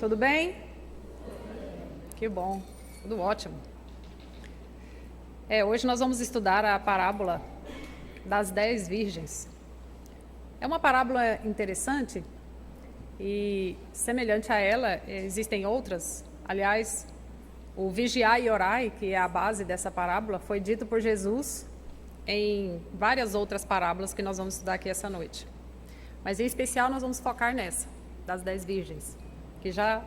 Tudo bem? Que bom, tudo ótimo. Hoje nós vamos estudar a parábola das 10 virgens. É uma parábola interessante e, semelhante a ela, existem outras. Aliás, o vigiai e orai, que é a base dessa parábola, foi dito por Jesus em várias outras parábolas que nós vamos estudar aqui essa noite. Mas, em especial, nós vamos focar nessa, das 10 virgens, que já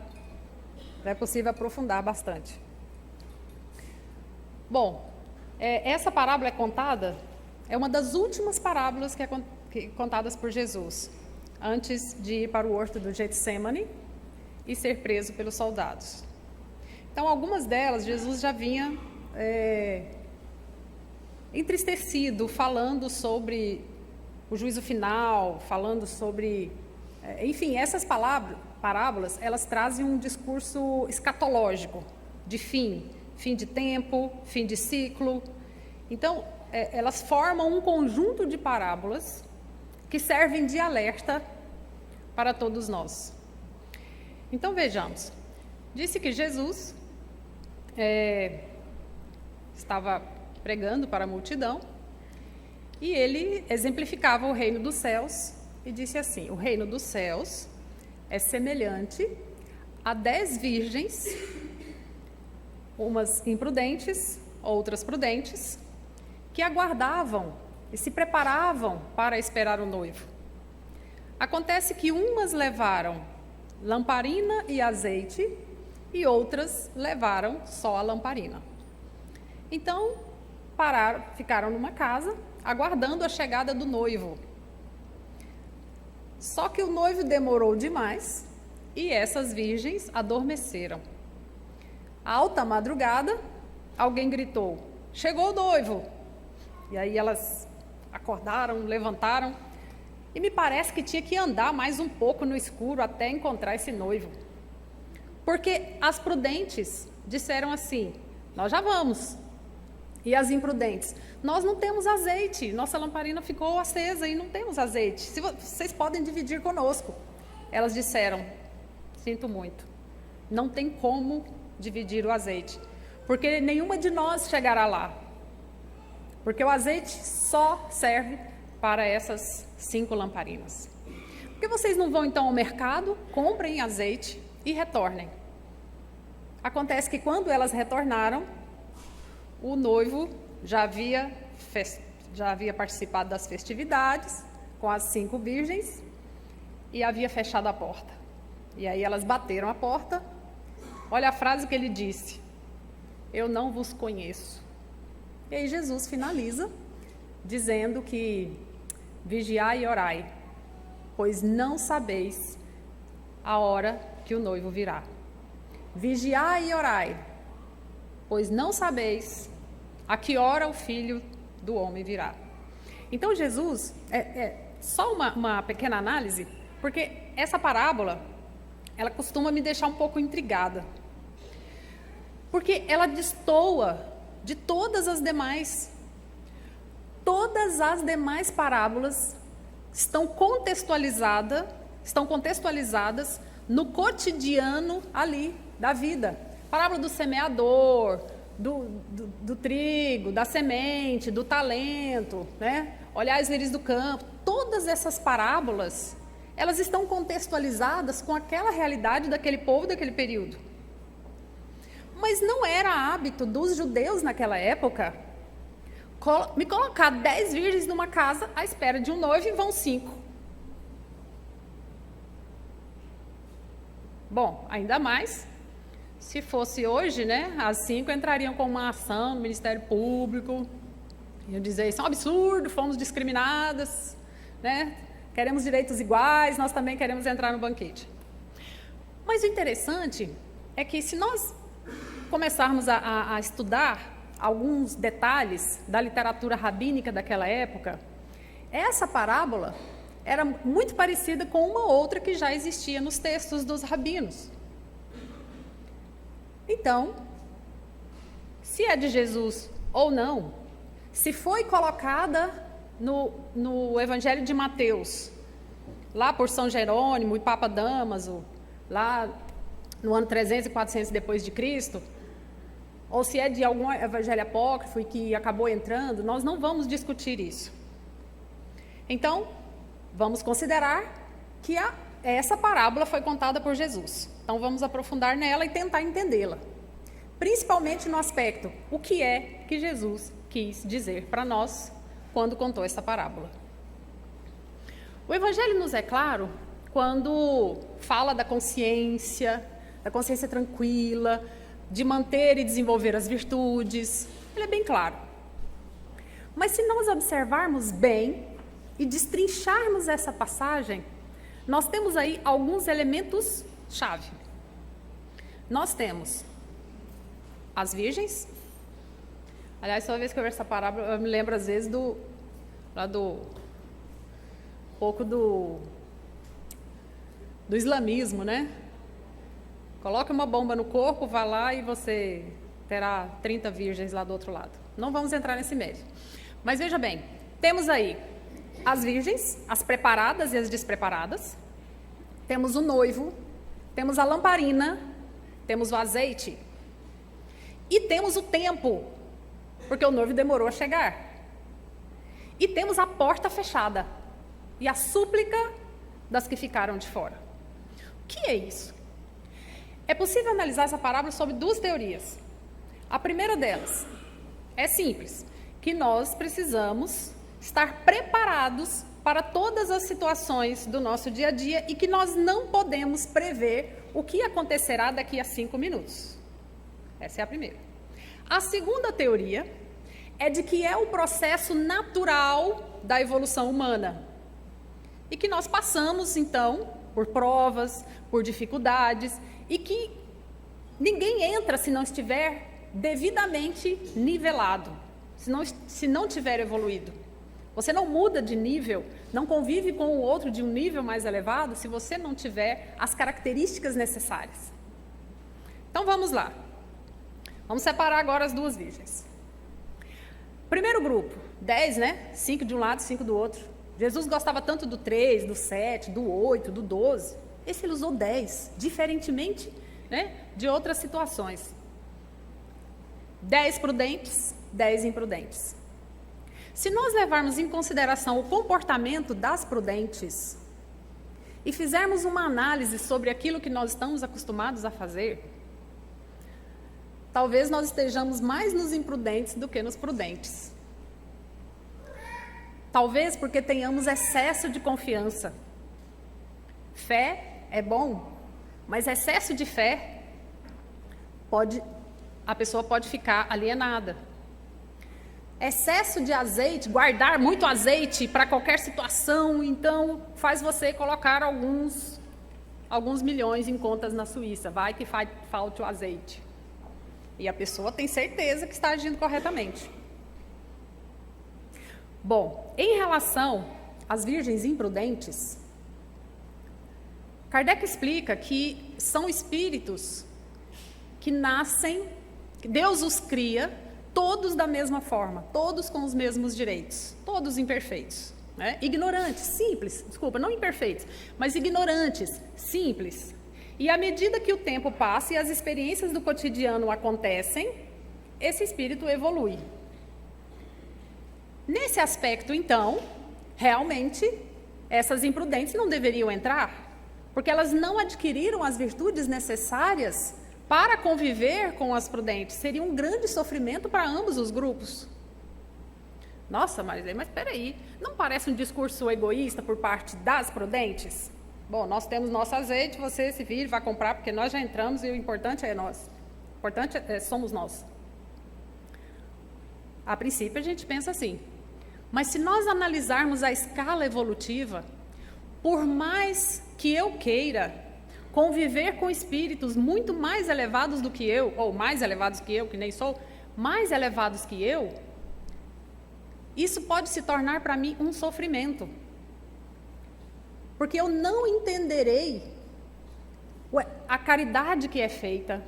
é possível aprofundar bastante. Bom, essa parábola é uma das últimas parábolas contadas por Jesus, antes de ir para o horto do Getsêmani e ser preso pelos soldados. Então, algumas delas, Jesus já vinha entristecido, falando sobre o juízo final, falando sobre... enfim, essas parábolas, elas trazem um discurso escatológico, de fim de tempo, fim de ciclo. Então, elas formam um conjunto de parábolas que servem de alerta para todos nós. Então, vejamos. Disse que Jesus estava pregando para a multidão e ele exemplificava o reino dos céus e disse assim: o reino dos céus é semelhante a 10 virgens, umas imprudentes, outras prudentes, que aguardavam e se preparavam para esperar o noivo. Acontece que umas levaram lamparina e azeite e outras levaram só a lamparina. Então, ficaram numa casa, aguardando a chegada do noivo. Só que o noivo demorou demais e essas virgens adormeceram. À alta madrugada, alguém gritou: chegou o noivo! E aí elas acordaram, levantaram, e me parece que tinha que andar mais um pouco no escuro até encontrar esse noivo. Porque as prudentes disseram assim: nós já vamos. E as imprudentes: nós não temos azeite, nossa lamparina ficou acesa e não temos azeite. Vocês podem dividir conosco. Elas disseram: sinto muito, não tem como dividir o azeite, porque nenhuma de nós chegará lá. Porque o azeite só serve para essas 5 lamparinas. Por que vocês não vão então ao mercado, comprem azeite e retornem? Acontece que quando elas retornaram, o noivo já havia participado das festividades com as 5 virgens e havia fechado a porta. E aí elas bateram a porta. Olha a frase que ele disse: eu não vos conheço. E aí Jesus finaliza dizendo que vigiai e orai, pois não sabeis a hora que o noivo virá. Vigiai e orai, pois não sabeis a que hora o Filho do Homem virá. Então Jesus, só uma pequena análise, porque essa parábola, ela costuma me deixar um pouco intrigada, porque ela destoa de todas as demais. Todas as demais parábolas estão contextualizadas no cotidiano ali da vida. Parábola do semeador, do trigo, da semente, do talento, né? Olhar os lírios do campo. Todas essas parábolas, elas estão contextualizadas com aquela realidade daquele povo, daquele período. Mas não era hábito dos judeus naquela época me colocar 10 virgens numa casa à espera de um noivo e vão 5. Bom, ainda mais se fosse hoje, né? As 5 entrariam com uma ação no Ministério Público, iam dizer: isso é um absurdo, fomos discriminadas, né? Queremos direitos iguais, nós também queremos entrar no banquete. Mas o interessante é que, se nós começarmos a estudar alguns detalhes da literatura rabínica daquela época, essa parábola era muito parecida com uma outra que já existia nos textos dos rabinos. Então, se é de Jesus ou não, se foi colocada no Evangelho de Mateus, lá por São Jerônimo e Papa Dámaso, lá no ano 300 e 400 depois de Cristo, ou se é de algum evangelho apócrifo e que acabou entrando, nós não vamos discutir isso. Então, vamos considerar que essa parábola foi contada por Jesus. Então, vamos aprofundar nela e tentar entendê-la. Principalmente no aspecto, o que é que Jesus quis dizer para nós quando contou essa parábola. O Evangelho nos é claro quando fala da consciência tranquila, de manter e desenvolver as virtudes. Ele é bem claro. Mas se nós observarmos bem e destrincharmos essa passagem, nós temos aí alguns elementos-chave. Nós temos as virgens. Aliás, toda vez que eu vejo essa parábola, eu me lembro às vezes do islamismo, né? Coloque uma bomba no corpo, vá lá e você terá 30 virgens lá do outro lado. Não vamos entrar nesse mérito. Mas veja bem, temos aí as virgens, as preparadas e as despreparadas. Temos o noivo, temos a lamparina, temos o azeite. E temos o tempo, porque o noivo demorou a chegar. E temos a porta fechada e a súplica das que ficaram de fora. O que é isso? É possível analisar essa parábola sob duas teorias. A primeira delas é simples, que nós precisamos estar preparados para todas as situações do nosso dia a dia e que nós não podemos prever o que acontecerá daqui a 5 minutos. Essa é a primeira. A segunda teoria é de que é o processo natural da evolução humana e que nós passamos, então, por provas, por dificuldades e que ninguém entra se não estiver devidamente nivelado, se não tiver evoluído. Você não muda de nível, não convive com o outro de um nível mais elevado se você não tiver as características necessárias. Então vamos lá. Vamos separar agora as duas virgens. Primeiro grupo, 10, né? 5 de um lado, 5 do outro. Jesus gostava tanto do 3, do 7, do 8, do 12. Esse ele usou 10, diferentemente, né, de outras situações. 10 prudentes, 10 imprudentes. Se nós levarmos em consideração o comportamento das prudentes e fizermos uma análise sobre aquilo que nós estamos acostumados a fazer, talvez nós estejamos mais nos imprudentes do que nos prudentes. Talvez porque tenhamos excesso de confiança. Fé é bom, mas excesso de fé a pessoa pode ficar alienada. Excesso de azeite, guardar muito azeite para qualquer situação, então faz você colocar alguns milhões em contas na Suíça. Vai que falte o azeite. E a pessoa tem certeza que está agindo corretamente. Bom, em relação às virgens imprudentes, Kardec explica que são espíritos que nascem, que Deus os cria, todos da mesma forma, todos com os mesmos direitos, todos imperfeitos, né? Ignorantes, simples, desculpa, não imperfeitos, mas ignorantes, simples. E à medida que o tempo passa e as experiências do cotidiano acontecem, esse espírito evolui. Nesse aspecto, então, realmente, essas imprudentes não deveriam entrar, porque elas não adquiriram as virtudes necessárias para conviver com as prudentes. Seria um grande sofrimento para ambos os grupos. Nossa, mas espera aí, não parece um discurso egoísta por parte das prudentes? Bom, nós temos nosso azeite, você se vire, vai comprar, porque nós já entramos e o importante é nós. O importante somos nós. A princípio a gente pensa assim. Mas se nós analisarmos a escala evolutiva, por mais que eu queira conviver com espíritos muito mais elevados do que eu, ou mais elevados que eu, que nem sou, mais elevados que eu, isso pode se tornar para mim um sofrimento. Porque eu não entenderei a caridade que é feita,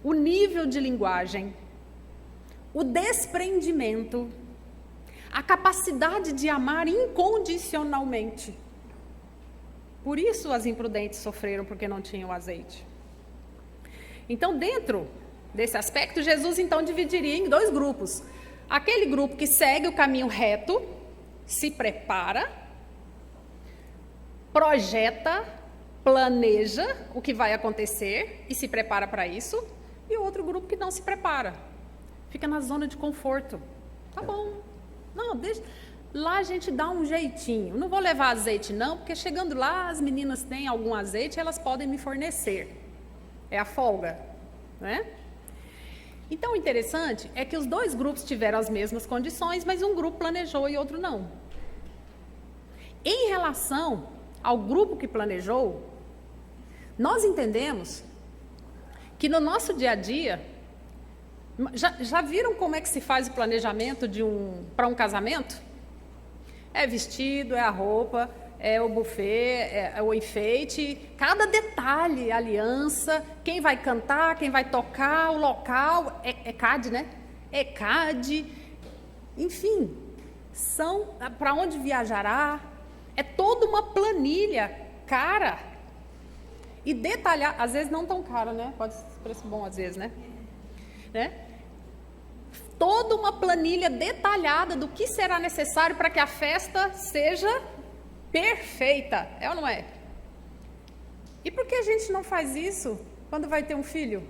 o nível de linguagem, o desprendimento, a capacidade de amar incondicionalmente. Por isso as imprudentes sofreram, porque não tinham azeite. Então, dentro desse aspecto, Jesus então dividiria em dois grupos. Aquele grupo que segue o caminho reto, se prepara, projeta, planeja o que vai acontecer e se prepara para isso, e o outro grupo que não se prepara, fica na zona de conforto. Tá bom, não, deixa, lá a gente dá um jeitinho, não vou levar azeite não, porque chegando lá as meninas têm algum azeite, elas podem me fornecer, é a folga, né? Então o interessante é que os dois grupos tiveram as mesmas condições, mas um grupo planejou e outro não. Em relação ao grupo que planejou, nós entendemos que no nosso dia a dia, já viram como é que se faz o planejamento para um casamento? É vestido, é a roupa, é o buffet, é o enfeite, cada detalhe, aliança, quem vai cantar, quem vai tocar, o local, é CAD, né? É CAD, enfim, são para onde viajará, é toda uma planilha cara e detalhar, às vezes não tão cara, né? Pode ser preço bom às vezes, né? Toda uma planilha detalhada do que será necessário para que a festa seja perfeita, é ou não é? E por que a gente não faz isso quando vai ter um filho?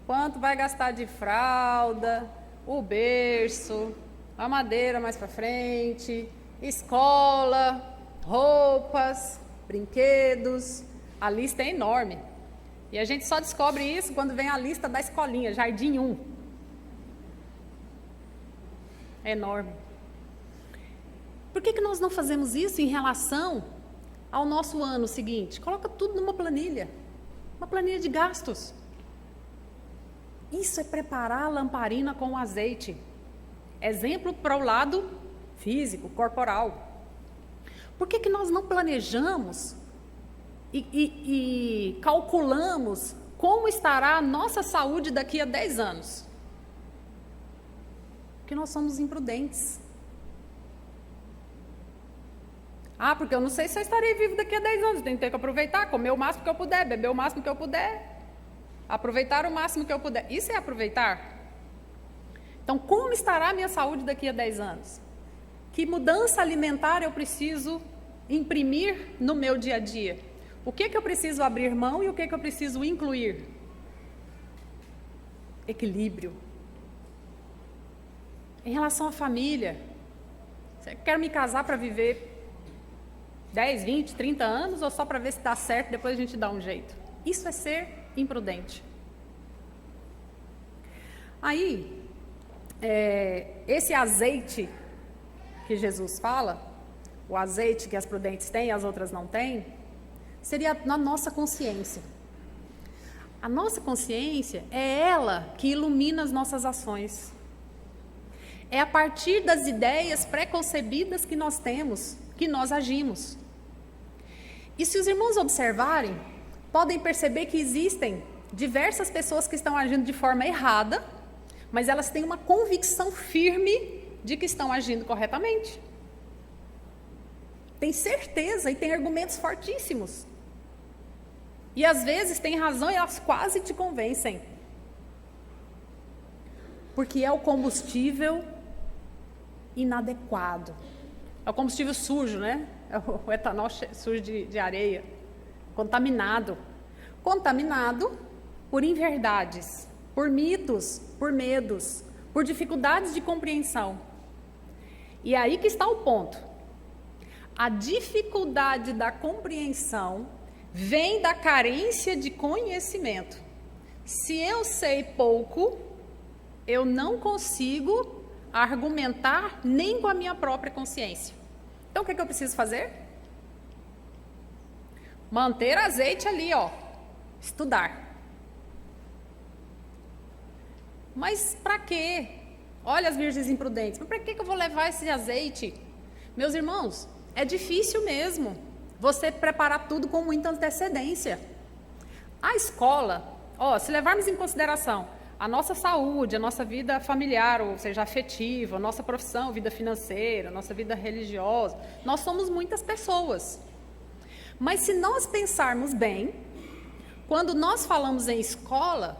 Quanto vai gastar de fralda, o berço, a madeira mais para frente, escola, roupas, brinquedos, a lista é enorme. E a gente só descobre isso quando vem a lista da escolinha, Jardim 1. É enorme. Por que nós não fazemos isso em relação ao nosso ano seguinte? Coloca tudo numa planilha de gastos. Isso é preparar a lamparina com azeite. Exemplo para o lado físico, corporal. Por que nós não planejamos e calculamos como estará a nossa saúde daqui a 10 anos? Porque nós somos imprudentes. Porque eu não sei se eu estarei vivo daqui a 10 anos, tenho que aproveitar, comer o máximo que eu puder, beber o máximo que eu puder, aproveitar o máximo que eu puder. Isso é aproveitar? Então, como estará a minha saúde daqui a 10 anos? Que mudança alimentar eu preciso imprimir no meu dia a dia? O que eu preciso abrir mão e o que eu preciso incluir? Equilíbrio. Em relação à família, você quer me casar para viver 10, 20, 30 anos ou só para ver se dá certo, depois a gente dá um jeito? Isso é ser imprudente. Aí, esse azeite que Jesus fala, o azeite que as prudentes têm e as outras não têm, seria na nossa consciência. A nossa consciência é ela que ilumina as nossas ações. É a partir das ideias pré-concebidas que nós temos, que nós agimos. E se os irmãos observarem, podem perceber que existem diversas pessoas que estão agindo de forma errada, mas elas têm uma convicção firme de que estão agindo corretamente. Tem certeza e tem argumentos fortíssimos. E às vezes tem razão e elas quase te convencem. Porque é o combustível inadequado. É o combustível sujo, né? É o etanol sujo de areia. Contaminado. Contaminado por inverdades, por mitos, por medos, por dificuldades de compreensão. E aí que está o ponto. A dificuldade da compreensão vem da carência de conhecimento. Se eu sei pouco, eu não consigo argumentar nem com a minha própria consciência. Então, o que eu preciso fazer? Manter azeite ali, estudar. Mas para quê? Olha as virgens imprudentes. Mas para que eu vou levar esse azeite? Meus irmãos, é difícil mesmo você preparar tudo com muita antecedência. A escola, se levarmos em consideração a nossa saúde, a nossa vida familiar, ou seja, afetiva, a nossa profissão, vida financeira, a nossa vida religiosa, nós somos muitas pessoas. Mas se nós pensarmos bem, Quando nós falamos em escola,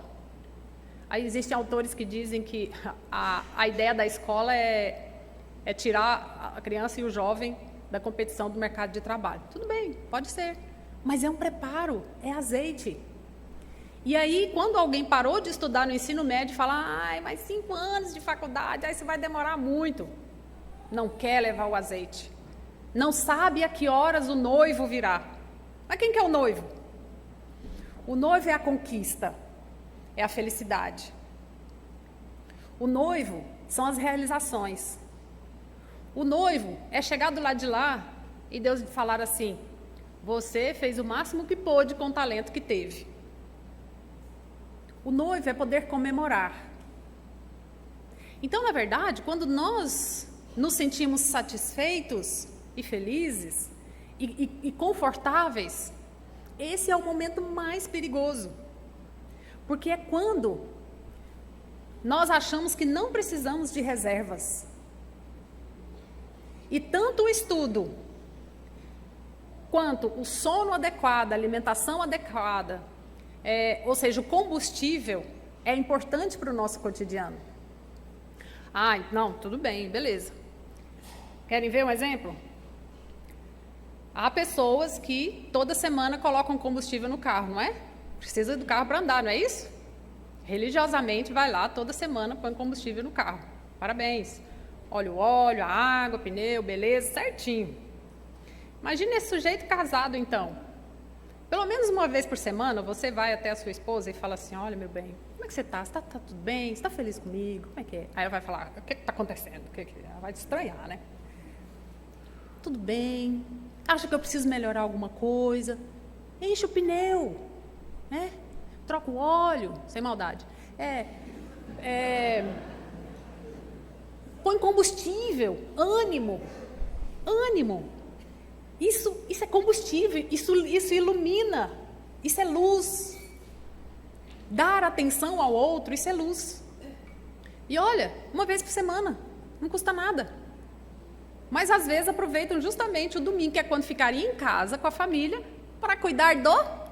aí existem autores que dizem que a ideia da escola é tirar a criança e o jovem da competição do mercado de trabalho. Tudo bem, pode ser, mas é um preparo, é azeite. E aí, quando alguém parou de estudar no ensino médio e fala, ai, mas 5 anos de faculdade, aí isso vai demorar muito. Não quer levar o azeite. Não sabe a que horas o noivo virá. Mas quem que é o noivo? O noivo é a conquista, é a felicidade. O noivo são as realizações. O noivo é chegar do lado de lá e Deus falar assim, você fez o máximo que pôde com o talento que teve. O noivo é poder comemorar. Então, na verdade, quando nós nos sentimos satisfeitos e felizes e confortáveis, esse é o momento mais perigoso. Porque é quando nós achamos que não precisamos de reservas. E tanto o estudo, quanto o sono adequado, a alimentação adequada, ou seja, o combustível, é importante para o nosso cotidiano. Ah, não, tudo bem, beleza. Querem ver um exemplo? Há pessoas que toda semana colocam combustível no carro, não é? Precisa do carro para andar, não é isso? Religiosamente vai lá, toda semana põe combustível no carro. Parabéns. Olha o óleo, a água, o pneu, beleza, certinho. Imagina esse sujeito casado, então. Pelo menos uma vez por semana, você vai até a sua esposa e fala assim, olha, meu bem, como é que você está? Você está tudo bem? Você está feliz comigo? Como é que é? Aí ela vai falar, o que está acontecendo? Ela vai te estranhar, né? Tudo bem. Acha que eu preciso melhorar alguma coisa? Enche o pneu, né? Troca o óleo, sem maldade. Põe combustível, ânimo. Isso é combustível, isso ilumina, isso é luz. Dar atenção ao outro, isso é luz. E olha, uma vez por semana, não custa nada. Mas às vezes aproveitam justamente o domingo, que é quando ficaria em casa com a família, para cuidar do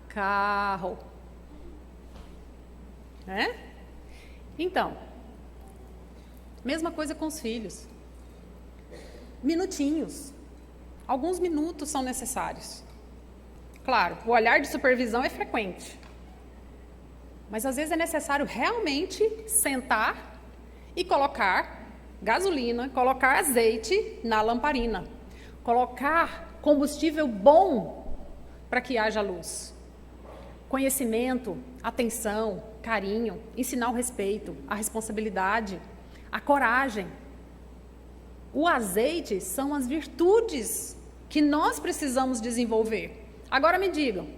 carro. Né? Então, mesma coisa com os filhos. Minutinhos. Alguns minutos são necessários. Claro, o olhar de supervisão é frequente. Mas às vezes é necessário realmente sentar e colocar gasolina, colocar azeite na lamparina. Colocar combustível bom para que haja luz. Conhecimento, atenção, carinho, ensinar o respeito, a responsabilidade, a coragem. O azeite são as virtudes que nós precisamos desenvolver. Agora me digam,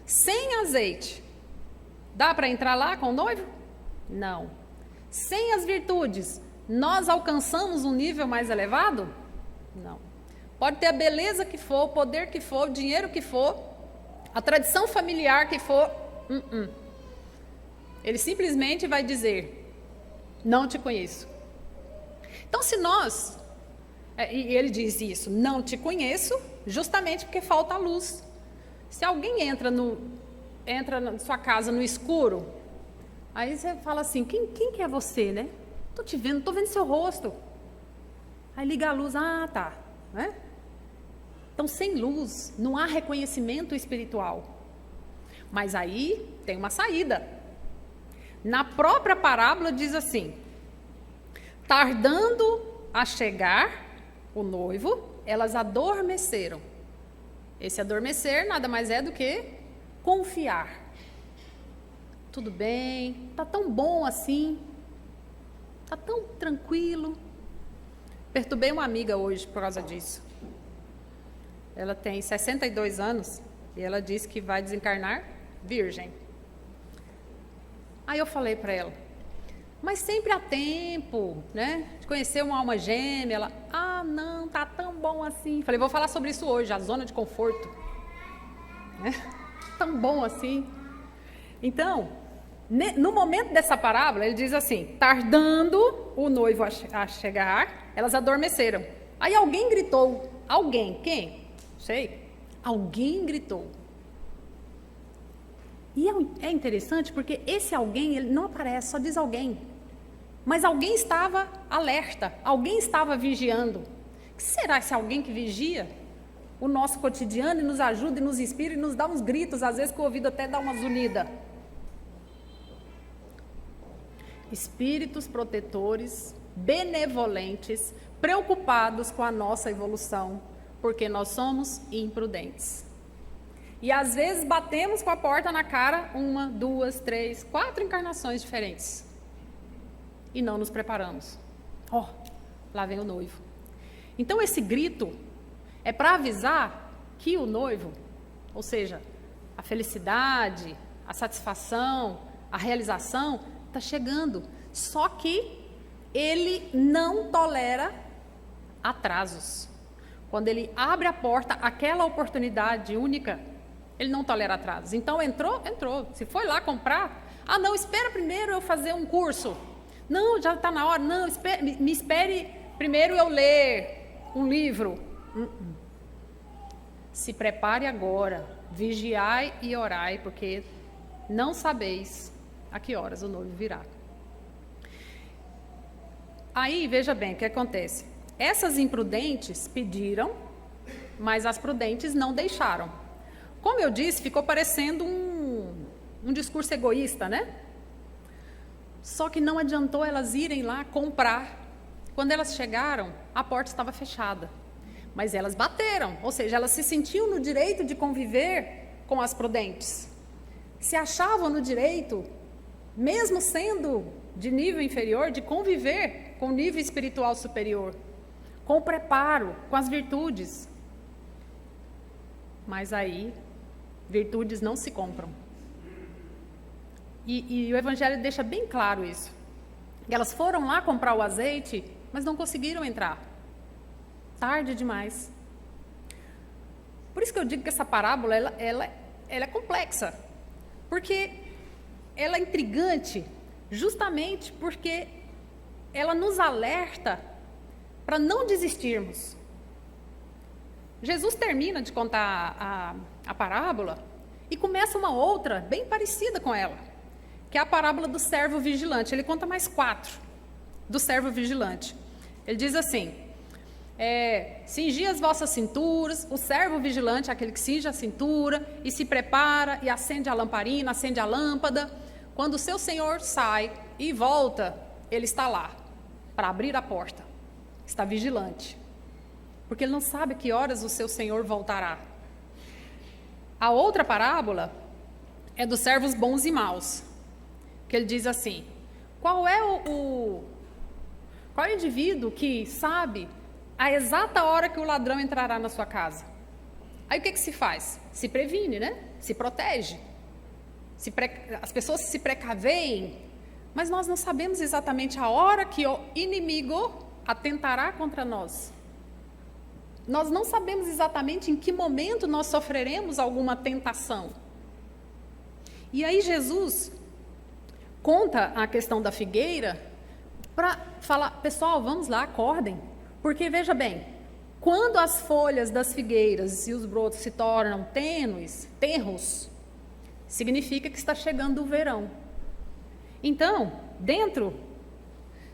sem azeite, dá para entrar lá com o noivo? Não. Sem as virtudes, nós alcançamos um nível mais elevado? Não. Pode ter a beleza que for, o poder que for, o dinheiro que for, a tradição familiar que for. Ele simplesmente vai dizer, não te conheço. Então, se nós... E ele diz isso, não te conheço, justamente porque falta a luz. Se alguém entra na sua casa no escuro, aí você fala assim, quem que é você, né? Estou te vendo, estou vendo seu rosto. Aí liga a luz, tá. Né? Então, sem luz, não há reconhecimento espiritual. Mas aí tem uma saída. Na própria parábola diz assim, tardando a chegar o noivo, elas adormeceram. Esse adormecer nada mais é do que confiar. Tudo bem, tá tão bom assim, tá tão tranquilo. Perturbei uma amiga hoje por causa disso. Ela tem 62 anos e ela disse que vai desencarnar virgem. Aí eu falei para ela, mas sempre há tempo, né, de conhecer uma alma gêmea. Ela, não, tá tão bom assim. Falei, vou falar sobre isso hoje, a zona de conforto. Né? Tão bom assim. Então, no momento dessa parábola, ele diz assim, tardando o noivo a chegar, elas adormeceram. Aí alguém gritou, alguém, quem? Sei. Alguém gritou. E é interessante porque esse alguém, ele não aparece, só diz alguém. Mas alguém estava alerta, alguém estava vigiando. O que será esse alguém que vigia o nosso cotidiano e nos ajuda e nos inspira e nos dá uns gritos, às vezes que o ouvido até dá uma zunida? Espíritos protetores, benevolentes, preocupados com a nossa evolução, porque nós somos imprudentes. E às vezes batemos com a porta na cara 1, 2, 3, 4 encarnações diferentes. E não nos preparamos. Lá vem o noivo. Então esse grito é para avisar que o noivo, ou seja, a felicidade, a satisfação, a realização, está chegando. Só que ele não tolera atrasos. Quando ele abre a porta, aquela oportunidade única, ele não tolera atrasos. Então entrou. Se foi lá comprar, não, espera primeiro eu fazer um curso. Não, já está na hora. Não, me espere primeiro eu ler um livro. Se prepare agora, vigiai e orai, porque não sabeis a que horas o noivo virá. Aí, veja bem o que acontece. Essas imprudentes pediram, mas as prudentes não deixaram. Como eu disse, ficou parecendo um discurso egoísta, né? Só que não adiantou elas irem lá comprar. Quando elas chegaram, a porta estava fechada. Mas elas bateram, ou seja, elas se sentiam no direito de conviver com as prudentes. Se achavam no direito, mesmo sendo de nível inferior, de conviver com o nível espiritual superior, com o preparo, com as virtudes. Mas aí, virtudes não se compram. E o Evangelho deixa bem claro isso. Elas foram lá comprar o azeite, mas não conseguiram entrar. Tarde demais. Por isso que eu digo que essa parábola ela é complexa. Porque ela é intrigante, justamente porque ela nos alerta para não desistirmos. Jesus termina de contar a parábola e começa uma outra, bem parecida com ela, que é a parábola do servo vigilante. Ele conta mais 4 do servo vigilante. Ele diz assim: cingi as vossas cinturas, o servo vigilante é aquele que cinge a cintura e se prepara e acende a lamparina, acende a lâmpada. Quando o seu senhor sai e volta, ele está lá para abrir a porta, está vigilante, porque ele não sabe a que horas o seu senhor voltará. A outra parábola é dos servos bons e maus, que ele diz assim: qual é o indivíduo que sabe a exata hora que o ladrão entrará na sua casa? Aí o que se faz? Se previne, né? Se protege. As pessoas se precaveem, mas nós não sabemos exatamente a hora que o inimigo atentará contra nós. Nós não sabemos exatamente em que momento nós sofreremos alguma tentação. E aí Jesus conta a questão da figueira para falar: pessoal, vamos lá, acordem. Porque, veja bem, quando as folhas das figueiras e os brotos se tornam tenros, significa que está chegando o verão. Então, dentro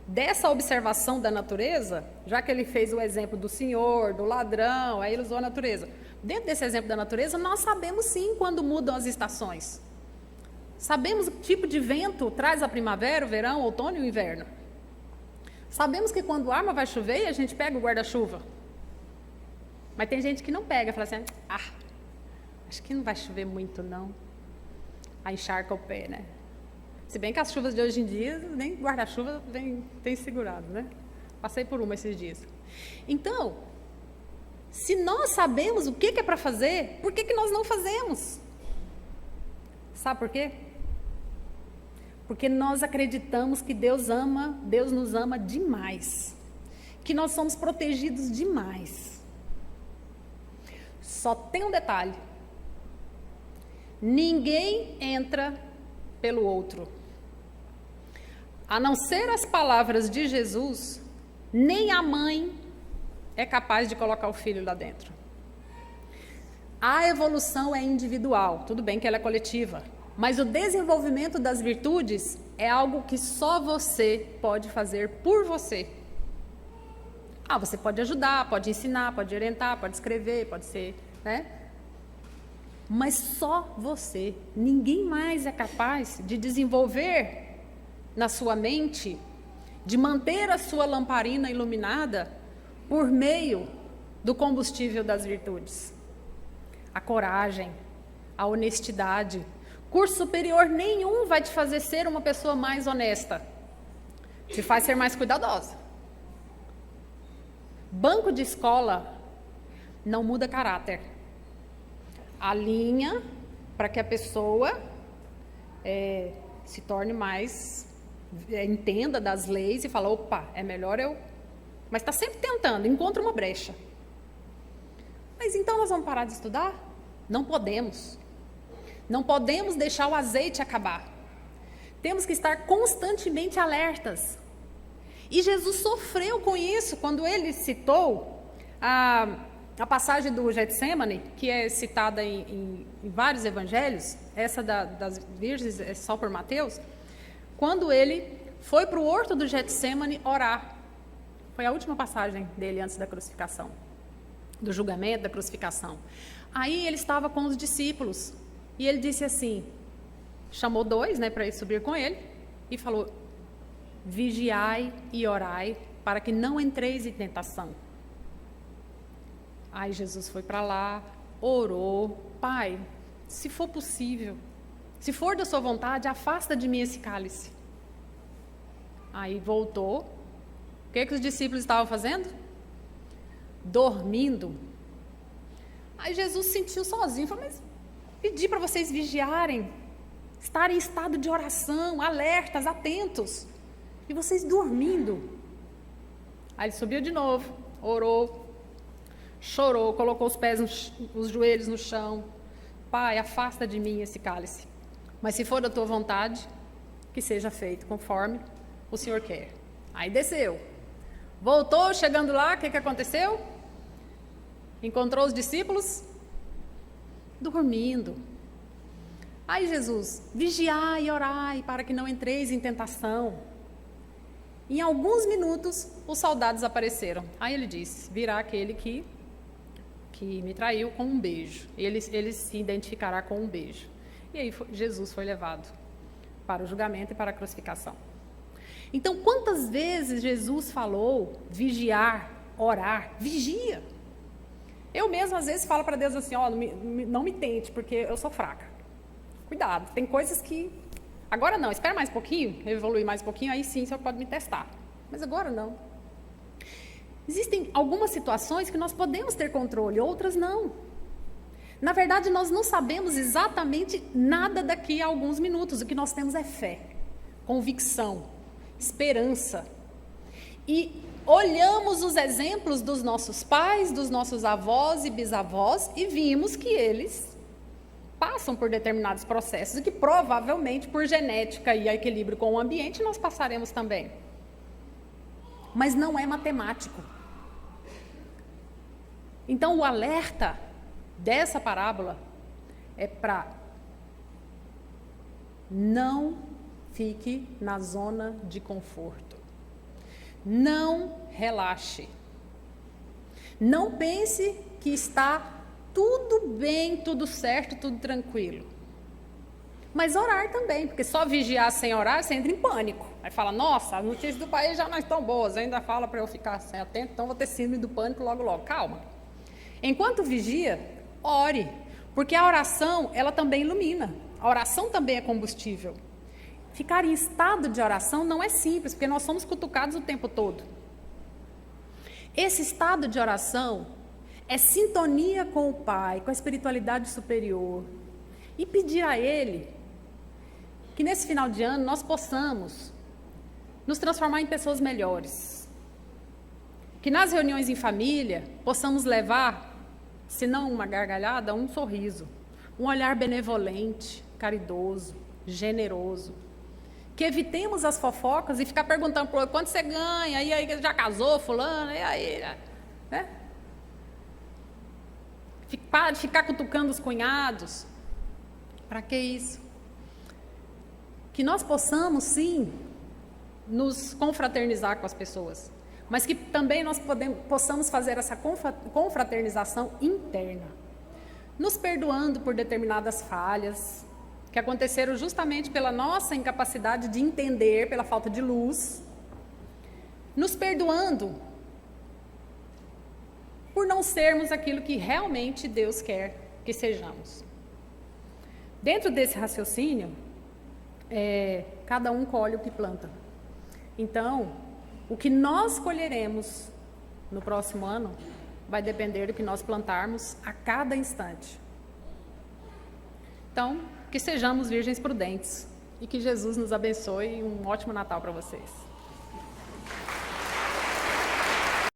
dessa observação da natureza, já que ele fez o exemplo do senhor, do ladrão, aí ele usou a natureza. Dentro desse exemplo da natureza, nós sabemos sim quando mudam as estações. Sabemos o tipo de vento traz a primavera, o verão, o outono e o inverno. Sabemos que quando arma vai chover, a gente pega o guarda-chuva. Mas tem gente que não pega, fala assim: acho que não vai chover muito não. Aí encharca o pé, né? Se bem que as chuvas de hoje em dia, nem guarda-chuva tem segurado, né? Passei por uma esses dias. Então, se nós sabemos o que é para fazer, por que nós não fazemos? Sabe por quê? Porque nós acreditamos que Deus nos ama demais. Que nós somos protegidos demais. Só tem um detalhe: ninguém entra pelo outro. A não ser as palavras de Jesus, nem a mãe é capaz de colocar o filho lá dentro. A evolução é individual, tudo bem que ela é coletiva, Mas o desenvolvimento das virtudes é algo que só você pode fazer por você. Você pode ajudar, pode ensinar, pode orientar, pode escrever, pode ser, né? Mas só você, ninguém mais é capaz de desenvolver na sua mente, de manter a sua lamparina iluminada por meio do combustível das virtudes. A coragem, a honestidade. Curso superior nenhum vai te fazer ser uma pessoa mais honesta. Te faz ser mais cuidadosa. Banco de escola não muda caráter. Alinha para que a pessoa se torne mais, entenda das leis e fala, opa, é melhor eu... Mas está sempre tentando, encontra uma brecha. Mas então nós vamos parar de estudar? Não podemos. Não podemos deixar o azeite acabar. Temos que estar constantemente alertas. E Jesus sofreu com isso quando ele citou a passagem do Getsemane, que é citada em vários evangelhos, essa das virgens é só por Mateus, quando ele foi para o horto do Getsemane orar. Foi a última passagem dele antes da crucificação, do julgamento, da crucificação. Aí ele estava com os discípulos e ele disse assim, chamou 2, para ir subir com ele e falou, vigiai e orai para que não entreis em tentação. Aí Jesus foi para lá, orou, Pai, se for possível, se for da sua vontade, afasta de mim esse cálice. Aí voltou. O que os discípulos estavam fazendo? Dormindo. Aí Jesus se sentiu sozinho, falou, mas pedi para vocês vigiarem, estarem em estado de oração, alertas, atentos, e vocês dormindo. Aí ele subiu de novo, orou, chorou, colocou os joelhos no chão. Pai, afasta de mim esse cálice, mas se for da tua vontade, que seja feito conforme o Senhor quer. Aí desceu, voltou, chegando lá, o que aconteceu? Encontrou os discípulos dormindo. Aí Jesus, vigiai e orai para que não entreis em tentação. Em alguns minutos, os soldados apareceram. Aí ele disse, virá aquele que me traiu com um beijo. Ele se identificará com um beijo. E aí Jesus foi levado para o julgamento e para a crucificação. Então, quantas vezes Jesus falou vigiar, orar, vigia? Eu mesma, às vezes, falo para Deus assim, não me tente, porque eu sou fraca. Cuidado, tem coisas que... Agora não, espera mais um pouquinho, eu evoluir mais um pouquinho, aí sim, o Senhor pode me testar. Mas agora não. Existem algumas situações que nós podemos ter controle, outras não. Na verdade, nós não sabemos exatamente nada daqui a alguns minutos. O que nós temos é fé, convicção, esperança. E olhamos os exemplos dos nossos pais, dos nossos avós e bisavós e vimos que eles passam por determinados processos e que provavelmente por genética e equilíbrio com o ambiente nós passaremos também. Mas não é matemático. Então o alerta dessa parábola é para não fique na zona de conforto. Não relaxe. Não pense que está tudo bem, tudo certo, tudo tranquilo. Mas orar também, porque só vigiar sem orar, você entra em pânico. Aí fala, nossa, as notícias do país já não estão boas, ainda fala para eu ficar sem atento, então vou ter síndrome do pânico logo, logo. Calma. Enquanto vigia, ore, porque a oração, ela também ilumina. A oração também é combustível. Ficar em estado de oração não é simples, porque nós somos cutucados o tempo todo. Esse estado de oração é sintonia com o Pai, com a espiritualidade superior. E pedir a Ele que nesse final de ano nós possamos nos transformar em pessoas melhores. Que nas reuniões em família possamos levar, se não uma gargalhada, um sorriso. Um olhar benevolente, caridoso, generoso. Que evitemos as fofocas e ficar perguntando para o outro, quanto você ganha? E aí, já casou, fulano? E aí, né? Ficar cutucando os cunhados. Para que isso? que nós possamos, sim, nos confraternizar com as pessoas, mas que também nós possamos fazer essa confraternização interna, nos perdoando por determinadas falhas que aconteceram justamente pela nossa incapacidade de entender, pela falta de luz, nos perdoando por não sermos aquilo que realmente Deus quer que sejamos. Dentro desse raciocínio, cada um colhe o que planta. Então, o que nós colheremos no próximo ano vai depender do que nós plantarmos a cada instante. Então, que sejamos virgens prudentes e que Jesus nos abençoe e um ótimo Natal para vocês.